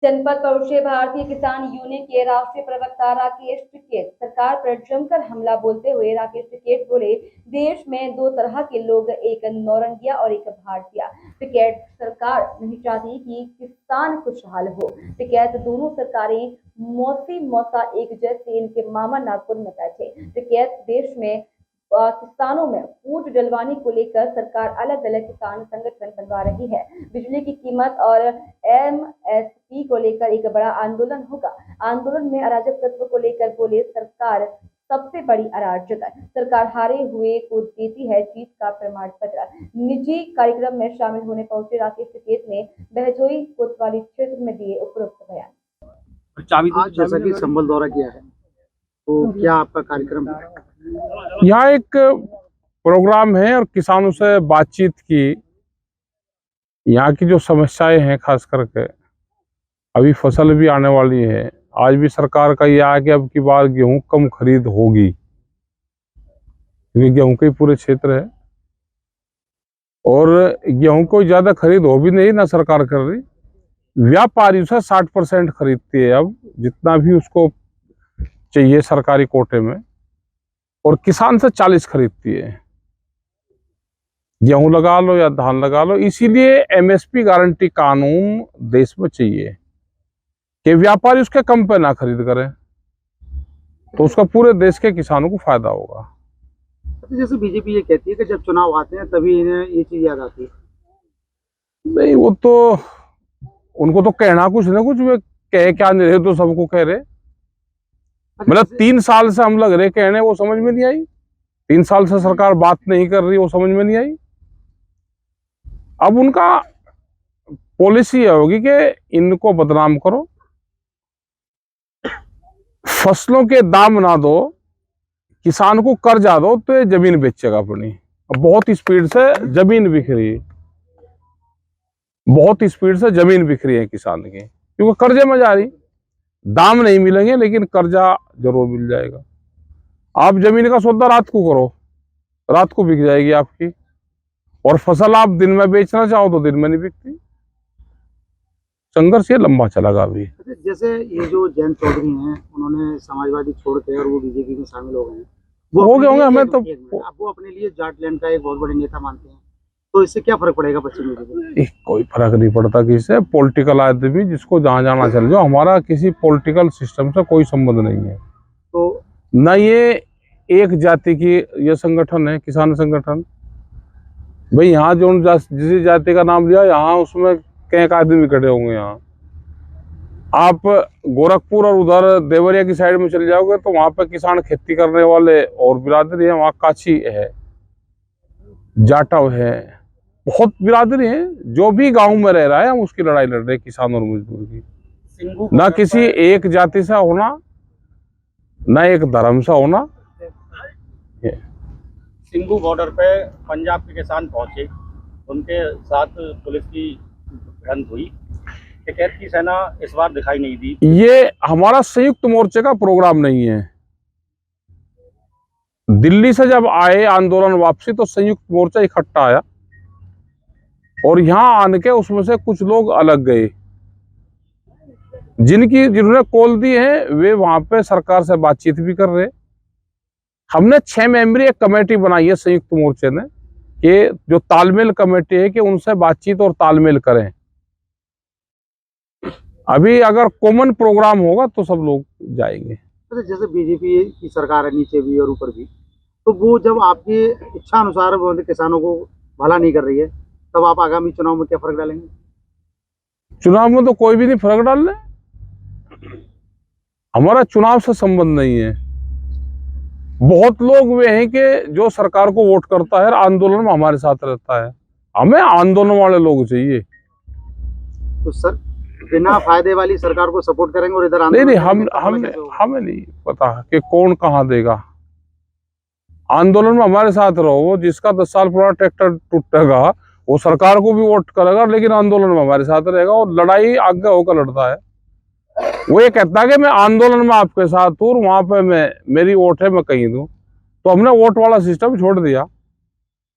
जनपद पहुंचे भारतीय किसान यूनियन के राष्ट्रीय प्रवक्ता राकेश टिकैत। सरकार पर जमकर हमला बोलते हुए राकेश टिकैत बोले, देश में दो तरह के लोग, एक नौरंगिया और एक भारतीय। टिकैत, सरकार नहीं चाहती कि किसान खुशहाल हो। टिकैत, दोनों सरकारें मौसी मौसा एक जैसे, इनके मामा नागपुर में बैठे। टिकैत, देश में किसानों में फूट डलवाने को लेकर सरकार अलग अलग किसान संगठन बनवा रही है। बिजली की कीमत और एमएसपी को लेकर एक बड़ा आंदोलन होगा। आंदोलन में अराजक तत्व को लेकर बोले, सरकार सबसे बड़ी अराजक। सरकार हारे हुए को देती है जीत का प्रमाण पत्र। निजी कार्यक्रम में शामिल होने पहुंचे राकेश टिकैत ने बहजोई कोतवाली क्षेत्र में दिए उपरोक्त बयान। आज जैसा कि संबल दौरा किया है, तो क्या आपका कार्यक्रम है? यहाँ एक प्रोग्राम है और किसानों से बातचीत की। यहाँ की जो समस्याएं हैं, खास करके अभी फसल भी आने वाली है। आज भी सरकार का यह है कि अब की बार गेहूं कम खरीद होगी, क्योंकि गेहूं के पूरे क्षेत्र है और गेहूं को ज्यादा खरीद हो भी नहीं ना सरकार कर रही। व्यापारी उसे 60% खरीदती है अब, जितना भी उसको चाहिए सरकारी कोटे में, और किसान से 40 खरीदती है। गेहूं लगा लो या धान लगा लो। इसीलिए एमएसपी गारंटी कानून देश में चाहिए कि व्यापारी उसके कम पे ना खरीद करें, तो उसका पूरे देश के किसानों को फायदा होगा। जैसे बीजेपी ये कहती है कि जब चुनाव आते हैं तभी इन्हें ये चीज याद आती है। नहीं, वो तो उनको तो कहना कुछ ना कुछ, वे कह क्या नहीं रहे तो सबको कह रहे। मतलब 3 साल से हम लग रहे कहने, वो समझ में नहीं आई। 3 साल से सरकार बात नहीं कर रही, वो समझ में नहीं आई। अब उनका पॉलिसी होगी कि इनको बदनाम करो, फसलों के दाम ना दो, किसान को कर्जा दो तो ये जमीन बेचेगा अपनी। अब बहुत स्पीड से जमीन बिक रही है, बहुत स्पीड से जमीन बिक रही है किसान की, क्योंकि कर्जे में जा रही। दाम नहीं मिलेंगे लेकिन कर्जा जरूर मिल जाएगा। आप जमीन का सौदा रात को करो, रात को बिक जाएगी आपकी, और फसल आप दिन में बेचना चाहो तो दिन में नहीं बिकती। संघर्ष ये लंबा चलेगा अभी। जैसे ये जो जयंत चौधरी हैं, उन्होंने समाजवादी छोड़ के और वो बीजेपी में शामिल हो गए हैं, हो गए होंगे। हमें तो अब वो अपने लिए जाटलैंड का एक बहुत बड़े नेता मानते हैं, तो इससे क्या फर्क पड़ेगा पश्चिमी को? कोई फर्क नहीं पड़ता किसी से। पॉलिटिकल आदमी जिसको जहां जाना चल जाओ, हमारा किसी पॉलिटिकल सिस्टम से कोई संबंध नहीं है। तो न ये एक जाति की ये संगठन है, किसान संगठन। भाई यहाँ जो जिस जाति का नाम लिया, यहाँ उसमें कई आदमी खड़े होंगे। यहाँ आप गोरखपुर और उधर देवरिया की साइड में चले जाओगे तो वहां पे किसान खेती करने वाले और बिरादरी है। वहाँ काची है, जाटव है, बहुत बिरादरी है। जो भी गांव में रह रहा है, हम उसकी लड़ाई लड़ रहे हैं, किसान और मजदूर की। ना किसी एक जाति से होना, ना एक धर्म से होना। सिंघू बॉर्डर पे पंजाब के किसान पहुंचे, उनके साथ पुलिस की भिड़ंत हुई। टिकैत की सेना इस बार दिखाई नहीं दी। ये हमारा संयुक्त मोर्चे का प्रोग्राम नहीं है। दिल्ली से जब आए आंदोलन वापसी, तो संयुक्त मोर्चा इकट्ठा आया और यहाँ आने के उसमें से कुछ लोग अलग गए। जिन्होंने कॉल दी है वे वहां पे सरकार से बातचीत भी कर रहे। हमने 6 मेंबरी एक कमेटी बनाई है संयुक्त मोर्चे ने, कि जो तालमेल कमेटी है, कि उनसे बातचीत और तालमेल करें। अभी अगर कॉमन प्रोग्राम होगा तो सब लोग जाएंगे। जैसे बीजेपी की सरकार है नीचे भी और ऊपर भी, तो वो जब आपकी इच्छा अनुसार किसानों को भला नहीं कर रही है, तब आप आगामी चुनाव में क्या फर्क डालेंगे? चुनाव में तो कोई भी नहीं फर्क डाल रहे। हमारा चुनाव से संबंध नहीं है। बहुत लोग वे हैं कि जो सरकार को वोट करता है और आंदोलन में हमारे साथ रहता है। हमें आंदोलन वाले लोग चाहिए। तो सर, बिना फायदे वाली सरकार को सपोर्ट करेंगे और इधर नहीं, हमें नहीं पता कि कौन कहाँ देगा। आंदोलन में हमारे साथ रहो। वो जिसका 10 साल पुराना ट्रैक्टर टूटेगा, वो सरकार को भी वोट करेगा, लेकिन आंदोलन में हमारे साथ रहेगा और लड़ाई आगे होकर लड़ता है। वो ये कहता है कि मैं आंदोलन में आपके साथ हूँ, वहां पे मेरी वोट है, मैं कहीं दूं। तो हमने वोट वाला सिस्टम छोड़ दिया।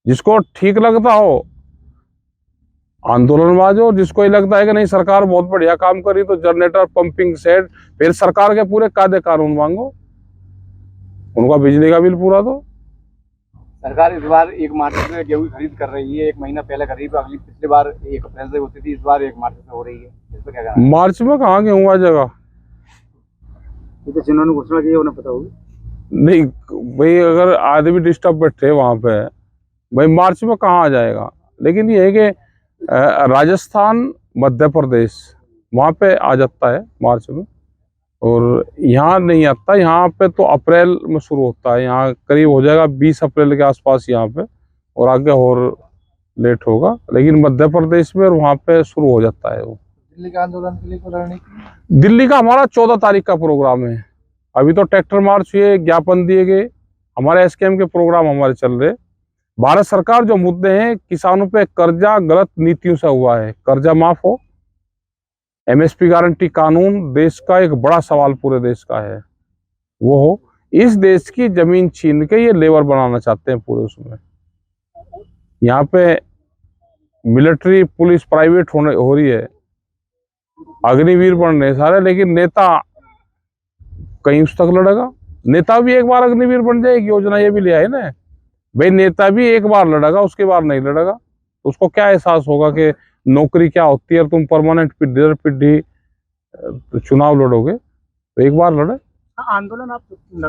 जिसको ठीक लगता हो आंदोलनबाज हो, जिसको ये लगता है कि नहीं सरकार बहुत बढ़िया काम करी तो जनरेटर, पंपिंग सेट, फिर सरकार के पूरे कायदे कानून मांगो, उनका बिजली का बिल पूरा दो। सरकार इस बार 1 मार्च से गेहूं की खरीद कर रही है, 1 महीना पहले खरीद, अगली पिछली बार 1 अप्रैल से होती थी, इस बार 1 मार्च से हो रही है, इस पर क्या कहना है? मार्च में कहाँ गेहूं आ जाएगा? ये तो जिन्होंने घोषणा की है उन्हें पता होगी। नहीं भाई, अगर आदमी डिस्टर्ब बैठे वहां पे, भाई मार्च में कहाँ आ जाएगा? लेकिन ये है कि राजस्थान, मध्य प्रदेश वहाँ पे आ जाता है मार्च में, और यहाँ नहीं आता। यहाँ पे तो अप्रैल में शुरू होता है, यहाँ करीब हो जाएगा 20 अप्रैल के आसपास यहाँ पे, और आगे और लेट होगा, लेकिन मध्य प्रदेश में और वहाँ पे शुरू हो जाता है वो। दिल्ली के आंदोलन के लिए कोई रणनीति? दिल्ली का हमारा 14 तारीख का प्रोग्राम है। अभी तो ट्रैक्टर मार्च हुए, ज्ञापन दिए गए, हमारे एसकेएम के प्रोग्राम हमारे चल रहे। भारत सरकार जो मुद्दे हैं, किसानों पे कर्जा गलत नीतियों से हुआ है, कर्जा माफ हो, एमएसपी गारंटी कानून, देश का एक बड़ा सवाल पूरे देश का है, वो हो। इस देश की जमीन छीन के ये लेबर बनाना चाहते हैं पूरे उसमें। यहाँ पे मिलिट्री, पुलिस प्राइवेट हो रही है, अग्निवीर बन रहे सारे, लेकिन नेता कहीं उस तक लड़ेगा। नेता भी एक बार अग्निवीर बन जाए, एक योजना ये भी ले आए ना भाई, नेता भी एक बार लड़ेगा, उसके बाद नहीं लड़ेगा। उसको क्या एहसास होगा कि नौकरी क्या होती है, और तुम परमानेंट पीढ़ी चुनाव लड़ोगे, तो एक बार लड़े। आंदोलन आप लगा